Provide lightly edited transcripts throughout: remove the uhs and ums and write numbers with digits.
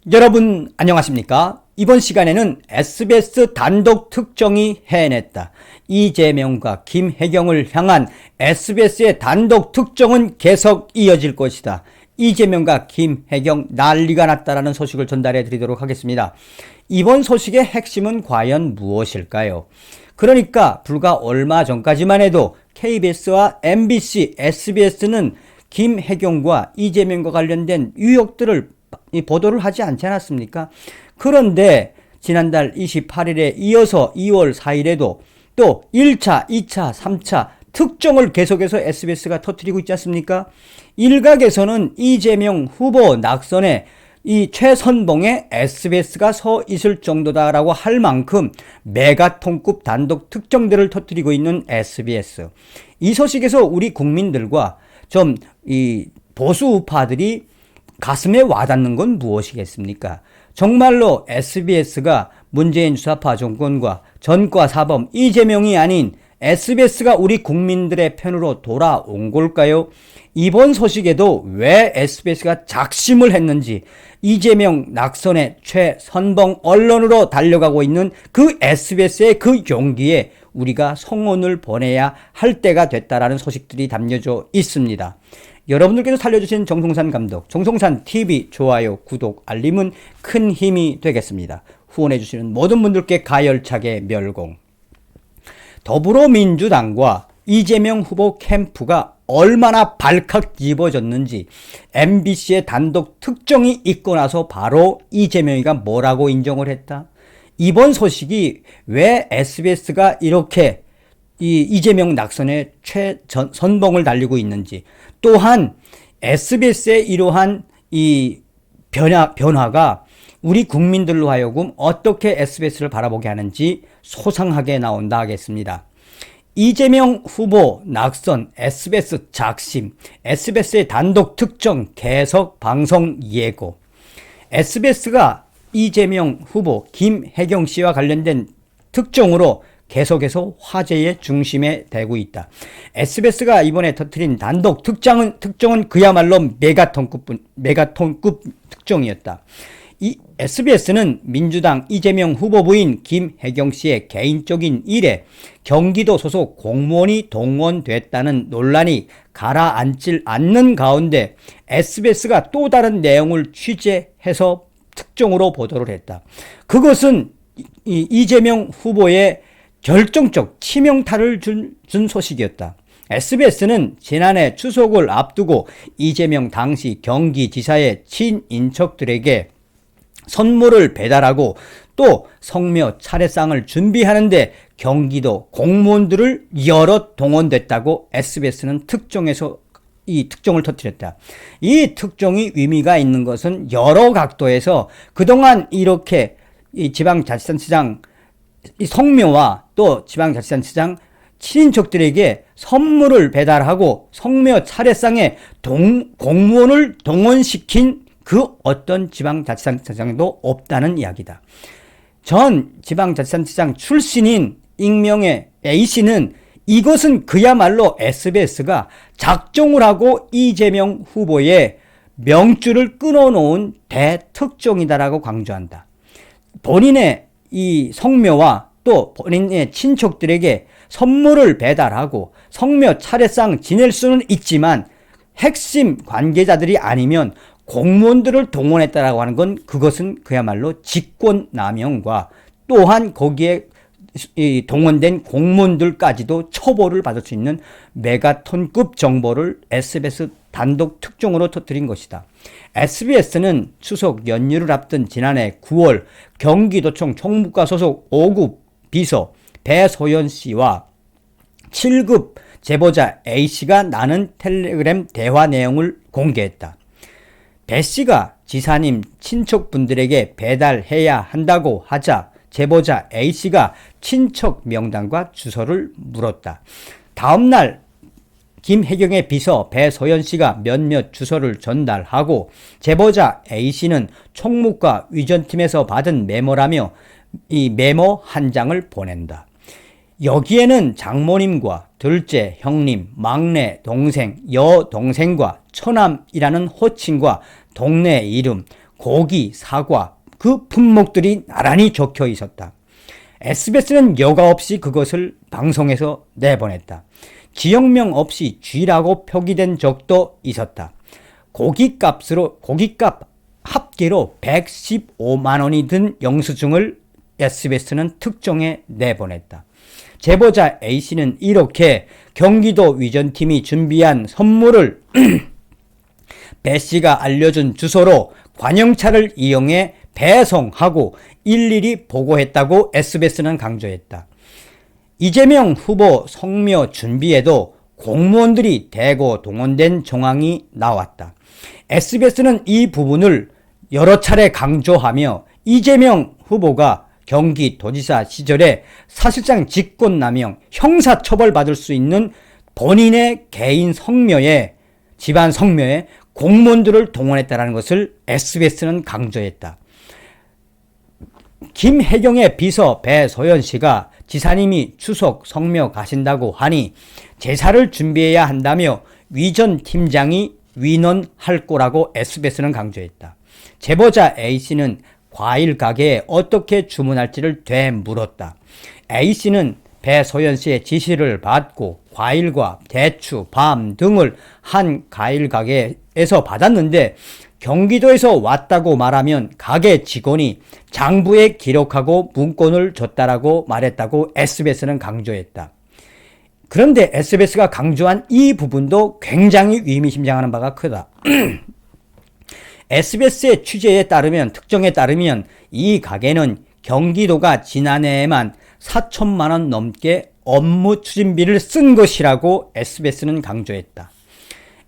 여러분 안녕하십니까? 이번 시간에는 SBS 단독 특정이 해냈다. 이재명과 김혜경을 향한 SBS의 단독 특정은 계속 이어질 것이다. 이재명과 김혜경 난리가 났다라는 소식을 전달해 드리도록 하겠습니다. 이번 소식의 핵심은 과연 무엇일까요? 그러니까 불과 얼마 전까지만 해도 KBS와 MBC, SBS는 김혜경과 이재명과 관련된 의혹들을 보도를 하지 않지 않았습니까? 그런데 지난달 28일에 이어서 2월 4일에도 또 1차, 2차, 3차 특정을 계속해서 SBS가 터뜨리고 있지 않습니까? 일각에서는 이재명 후보 낙선에 이 최선봉에 SBS가 서 있을 정도다라고 할 만큼 메가톤급 단독 특정들을 터뜨리고 있는 SBS. 이 소식에서 우리 국민들과 좀 이 보수 우파들이 가슴에 와닿는 건 무엇이겠습니까? 정말로 SBS가 문재인 주사파 정권과 전과 사범 이재명이 아닌 SBS가 우리 국민들의 편으로 돌아온 걸까요? 이번 소식에도 왜 SBS가 작심을 했는지, 이재명 낙선의 최선봉 언론으로 달려가고 있는 그 SBS의 그 용기에 우리가 성원을 보내야 할 때가 됐다라는 소식들이 담겨져 있습니다. 여러분들께서 살려주신 정성산 감독, 정성산 TV 좋아요, 구독, 알림은 큰 힘이 되겠습니다. 후원해주시는 모든 분들께 가열차게 멸공. 더불어민주당과 이재명 후보 캠프가 얼마나 발칵 뒤집어졌는지 MBC의 단독 특정이 있고 나서 바로 이재명이가 뭐라고 인정을 했다. 이번 소식이 왜 SBS가 이렇게 이재명 낙선의 최선봉을 달리고 있는지, 또한 SBS의 이러한 이 변화가 우리 국민들로 하여금 어떻게 SBS를 바라보게 하는지 소상하게 나온다 하겠습니다. 이재명 후보 낙선, SBS 작심, SBS의 단독 특정 계속 방송 예고. SBS가 이재명 후보 김혜경 씨와 관련된 특정으로 계속해서 화제의 중심에 대고 있다. SBS가 이번에 터뜨린 단독 특정은 그야말로 메가톤급 특정이었다. 이 SBS는 민주당 이재명 후보 부인 김혜경 씨의 개인적인 일에 경기도 소속 공무원이 동원됐다는 논란이 가라앉질 않는 가운데 SBS가 또 다른 내용을 취재해서 특정으로 보도를 했다. 그것은 이재명 후보의 결정적 치명타를 준 소식이었다. SBS는 지난해 추석을 앞두고 이재명 당시 경기지사의 친인척들에게 선물을 배달하고 또 성묘 차례상을 준비하는데 경기도 공무원들을 여럿 동원됐다고 SBS는 이 특정을 터뜨렸다. 이 특정이 의미가 있는 것은 여러 각도에서 그동안 이렇게 이 지방자치단체장 성묘와 또 지방자치단체장 친인척들에게 선물을 배달하고 성묘 차례상에 공무원을 동원시킨 그 어떤 지방자치단체장도 없다는 이야기다. 전 지방자치단체장 출신인 익명의 A씨는 이것은 그야말로 SBS가 작정을 하고 이재명 후보의 명줄을 끊어놓은 대특정이다라고 강조한다. 본인의 이 성묘와 또 본인의 친척들에게 선물을 배달하고 성묘 차례상 지낼 수는 있지만 핵심 관계자들이 아니면 공무원들을 동원했다라고 하는 건 그것은 그야말로 직권남용과 또한 거기에 동원된 공무원들까지도 처벌을 받을 수 있는 메가톤급 정보를 SBS 단독 특종으로 터뜨린 것이다. SBS는 추석 연휴를 앞둔 지난해 9월 경기도청 총무과 소속 5급 비서 배소연 씨와 7급 제보자 A씨가 나눈 텔레그램 대화 내용을 공개했다. 배 씨가 지사님 친척분들에게 배달해야 한다고 하자 제보자 A씨가 친척 명단과 주소를 물었다. 다음날 김혜경의 비서 배소연 씨가 몇몇 주소를 전달하고 제보자 A씨는 총무과 위전팀에서 받은 메모라며 이 메모 한 장을 보낸다. 여기에는 장모님과 둘째 형님, 막내 동생, 여동생과 처남이라는 호칭과 동네 이름, 고기, 사과 그 품목들이 나란히 적혀 있었다. SBS는 여과 없이 그것을 방송에서 내보냈다. 지역명 없이 G라고 표기된 적도 있었다. 고깃값 합계로 115만 원이 든 영수증을 SBS는 특종에 내보냈다. 제보자 A씨는 이렇게 경기도 위전팀이 준비한 선물을 B씨가 알려준 주소로 관용차를 이용해 배송하고 일일이 보고했다고 SBS는 강조했다. 이재명 후보 성묘 준비에도 공무원들이 대거 동원된 정황이 나왔다. SBS는 이 부분을 여러 차례 강조하며 이재명 후보가 경기도지사 시절에 사실상 직권남용, 형사처벌받을 수 있는 본인의 개인 성묘에, 집안 성묘에 공무원들을 동원했다는 것을 SBS는 강조했다. 김혜경의 비서 배소연 씨가 지사님이 추석 성묘 가신다고 하니 제사를 준비해야 한다며 위전 팀장이 위논할 거라고 SBS는 강조했다. 제보자 A씨는 과일 가게에 어떻게 주문할지를 되물었다. A씨는 배소연 씨의 지시를 받고 과일과 대추, 밤 등을 한 과일 가게에서 받았는데 경기도에서 왔다고 말하면 가게 직원이 장부에 기록하고 문건을 줬다라고 말했다고 SBS는 강조했다. 그런데 SBS가 강조한 이 부분도 굉장히 의미심장하는 바가 크다. SBS의 취재에 따르면, 특정에 따르면 이 가게는 경기도가 지난해에만 4천만 원 넘게 업무 추진비를 쓴 것이라고 SBS는 강조했다.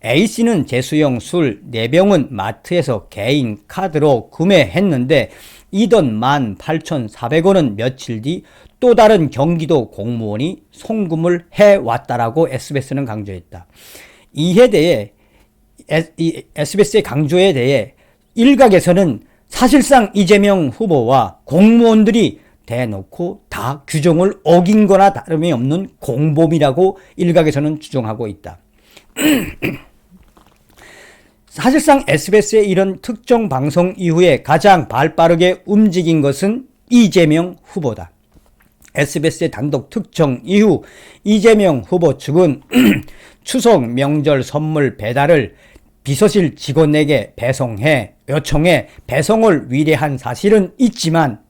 A씨는 제수용 술 4병은 마트에서 개인 카드로 구매했는데 이 돈 18,400원은 며칠 뒤 또 다른 경기도 공무원이 송금을 해왔다라고 SBS는 강조했다. 이에 대해 SBS의 강조에 대해 일각에서는 사실상 이재명 후보와 공무원들이 대놓고 다 규정을 어긴 거나 다름이 없는 공범이라고 일각에서는 주장하고 있다. 사실상 SBS의 이런 특정 방송 이후에 가장 발빠르게 움직인 것은 이재명 후보다. SBS의 단독 특정 이후 이재명 후보 측은 추석 명절 선물 배달을 비서실 직원에게 요청해 배송을 의뢰한 사실은 있지만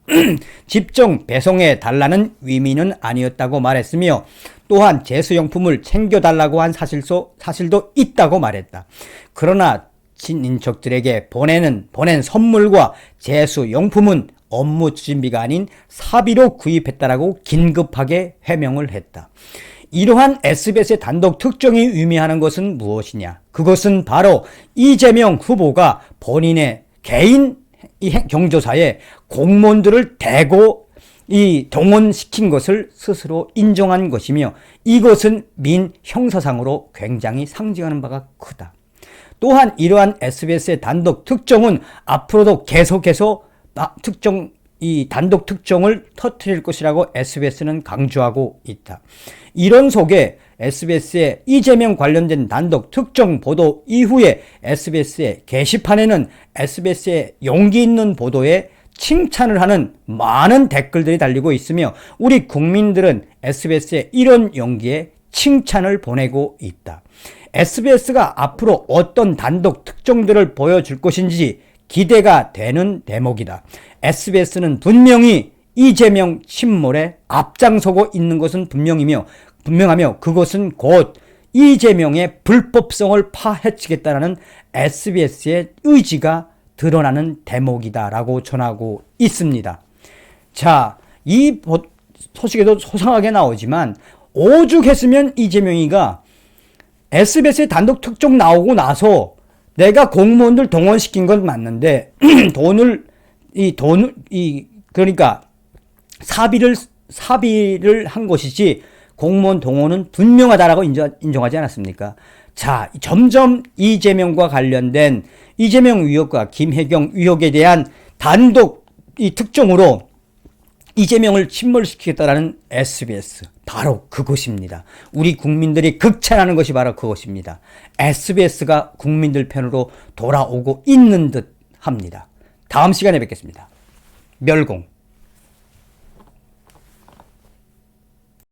집중 배송해 달라는 의미는 아니었다고 말했으며 또한 제수용품을 챙겨달라고 한 사실도 있다고 말했다. 그러나 친인척들에게 보낸 선물과 제수용품은 업무 추진비가 아닌 사비로 구입했다라고 긴급하게 해명을 했다. 이러한 SBS의 단독 특정이 의미하는 것은 무엇이냐? 그것은 바로 이재명 후보가 본인의 개인 경조사에 공무원들을 대거 동원시킨 것을 스스로 인정한 것이며 이것은 민형사상으로 굉장히 상징하는 바가 크다. 또한 이러한 SBS의 단독 특정은 앞으로도 계속해서 단독 특정을 터뜨릴 것이라고 SBS는 강조하고 있다. 이런 속에 SBS의 이재명 관련된 단독 특정 보도 이후에 SBS의 게시판에는 SBS의 용기 있는 보도에 칭찬을 하는 많은 댓글들이 달리고 있으며 우리 국민들은 SBS의 이런 용기에 칭찬을 보내고 있다. SBS가 앞으로 어떤 단독 특정들을 보여줄 것인지 기대가 되는 대목이다. SBS는 분명히 이재명 침몰에 앞장서고 있는 것은 분명하며 그것은 곧 이재명의 불법성을 파헤치겠다는 SBS의 의지가 드러나는 대목이다라고 전하고 있습니다. 자, 이 소식에도 소상하게 나오지만 오죽했으면 이재명이가 SBS의 단독 특종 나오고 나서 내가 공무원들 동원시킨 건 맞는데 그러니까 사비를 한 것이지 공무원 동원은 분명하다라고 인정하지 않았습니까? 자, 점점 이재명과 관련된 이재명 의혹과 김혜경 의혹에 대한 단독 특종으로 이재명을 침몰시키겠다라는 SBS, 바로 그것입니다. 우리 국민들이 극찬하는 것이 바로 그것입니다. SBS가 국민들 편으로 돌아오고 있는 듯 합니다. 다음 시간에 뵙겠습니다. 멸공.